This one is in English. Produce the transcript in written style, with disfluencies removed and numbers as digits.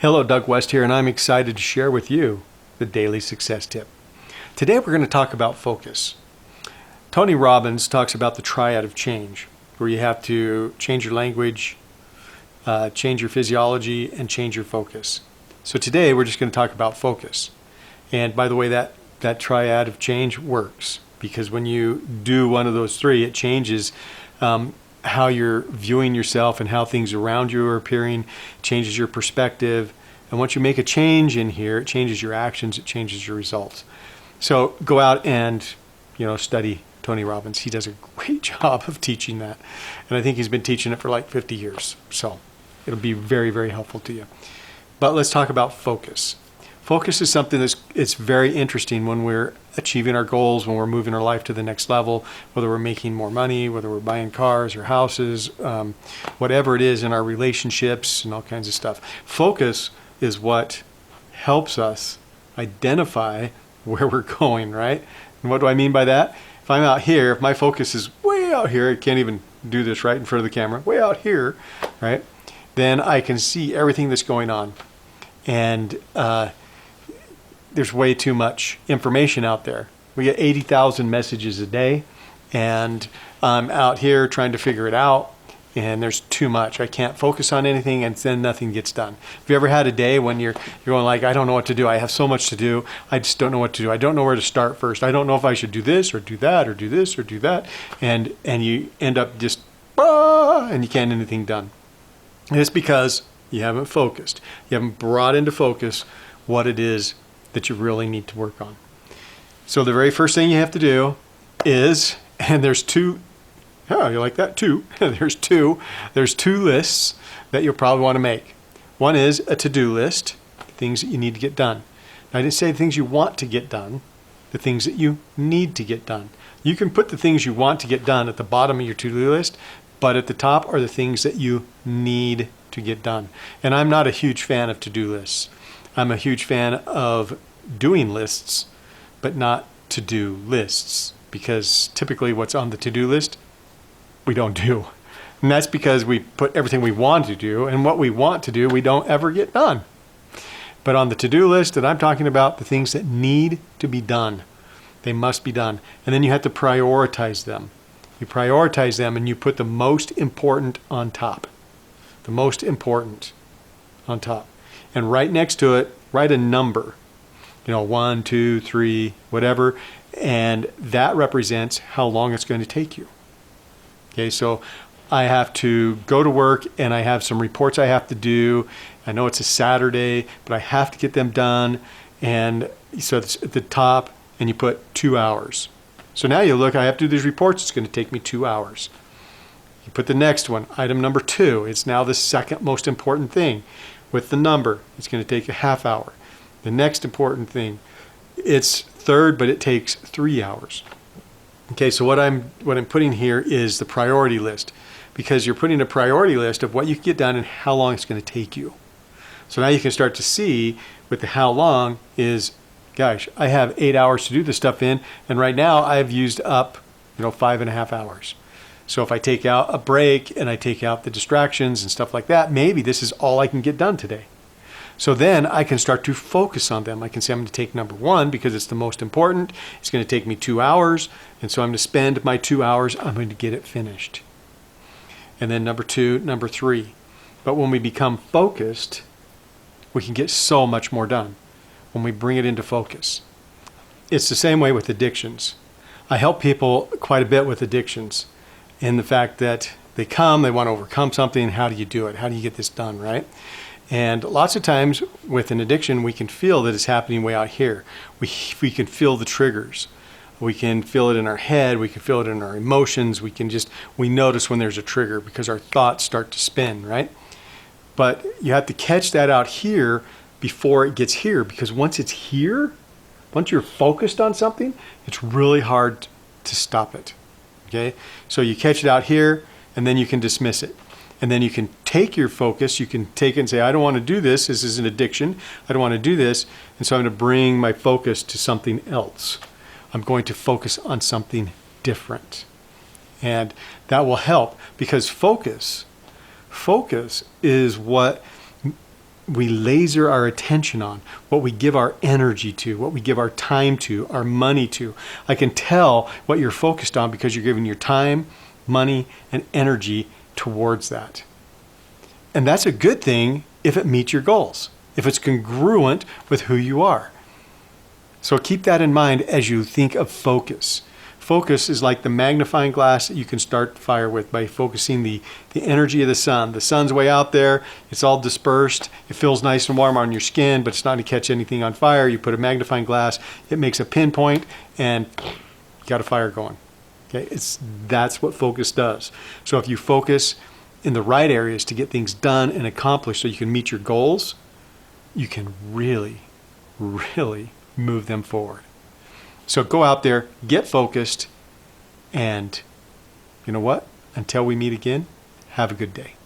Hello, Doug West here, and I'm excited to share with you the Daily Success Tip. Today we're going to talk about focus. Tony Robbins talks about the triad of change, where you have to change your language, change your physiology, and change your focus. So today we're just going to talk about focus. And by the way, that triad of change works, because when you do one of those three, it changes how you're viewing yourself and how things around you are appearing, changes your perspective. And once you make a change in here, it changes your actions, it changes your results. So go out and, study Tony Robbins. He does a great job of teaching that. And I think he's been teaching it for like 50 years. So it'll be very, very helpful to you. But let's talk about focus. Focus is something it's very interesting when we're achieving our goals, when we're moving our life to the next level, whether we're making more money, whether we're buying cars or houses, whatever it is in our relationships and all kinds of stuff. Focus is what helps us identify where we're going, right? And what do I mean by that? If I'm out here, if my focus is way out here, I can't even do this right in front of the camera, way out here, right? Then I can see everything that's going on. And there's way too much information out there. We get 80,000 messages a day, and I'm out here trying to figure it out, and there's too much. I can't focus on anything, and then nothing gets done. Have you ever had a day when you're going like, I don't know what to do. I have so much to do. I just don't know what to do. I don't know where to start first. I don't know if I should do this or do that or do this or do that. And you end up just, and you can't get anything done. And it's because you haven't focused. You haven't brought into focus what it is that you really need to work on. So the very first thing you have to do is, and there's two, oh, you like that too? There's two lists that you'll probably want to make. One is a to-do list, things that you need to get done. Now, I didn't say the things you want to get done, the things that you need to get done. You can put the things you want to get done at the bottom of your to-do list, but at the top are the things that you need to get done. And I'm not a huge fan of to-do lists. I'm a huge fan of doing lists, but not to-do lists, because typically what's on the to-do list, we don't do. And that's because we put everything we want to do, and what we want to do, we don't ever get done. But on the to-do list that I'm talking about, the things that need to be done, they must be done. And then you have to prioritize them. You prioritize them and you put the most important on top. The most important on top. And right next to it, write a number, 1, 2, 3, whatever, and that represents how long it's going to take you. Okay, so I have to go to work and I have some reports I have to do. I know it's a Saturday, but I have to get them done. And so it's at the top, and you put 2 hours. So now you look, I have to do these reports, it's going to take me 2 hours. You put the next one, item number 2. It's now the second most important thing. With the number, it's going to take a half hour. The next important thing, it's third, but it takes 3 hours. Okay, so what I'm putting here is the priority list, because you're putting a priority list of what you can get done and how long it's going to take you. So now you can start to see with the how long is, gosh, I have 8 hours to do this stuff in, and right now I've used up 5.5 hours. So if I take out a break and I take out the distractions and stuff like that, maybe this is all I can get done today. So then I can start to focus on them. I can say I'm going to take number 1 because it's the most important. It's going to take me 2 hours. And so I'm going to spend my 2 hours. I'm going to get it finished. And then number 2, number 3. But when we become focused, we can get so much more done when we bring it into focus. It's the same way with addictions. I help people quite a bit with addictions. In the fact that they come, they want to overcome something. How do you do it? How do you get this done, right? And lots of times with an addiction, we can feel that it's happening way out here. We can feel the triggers. We can feel it in our head. We can feel it in our emotions. We notice when there's a trigger because our thoughts start to spin, right? But you have to catch that out here before it gets here, because once it's here, once you're focused on something, it's really hard to stop it. Okay, so you catch it out here, and then you can dismiss it. And then you can take your focus, you can take it and say, I don't want to do this. This is an addiction. I don't want to do this. And so I'm going to bring my focus to something else. I'm going to focus on something different. And that will help, because focus is what we laser our attention on, what we give our energy to, what we give our time to, our money to. I can tell what you're focused on because you're giving your time, money, and energy towards that. And that's a good thing if it meets your goals, if it's congruent with who you are. So keep that in mind as you think of focus. Focus is like the magnifying glass that you can start the fire with by focusing the energy of the sun. The sun's way out there, it's all dispersed, it feels nice and warm on your skin, but it's not going to catch anything on fire. You put a magnifying glass, it makes a pinpoint, and you got a fire going. Okay, that's what focus does. So if you focus in the right areas to get things done and accomplished so you can meet your goals, you can really, really move them forward. So go out there, get focused, and you know what? Until we meet again, have a good day.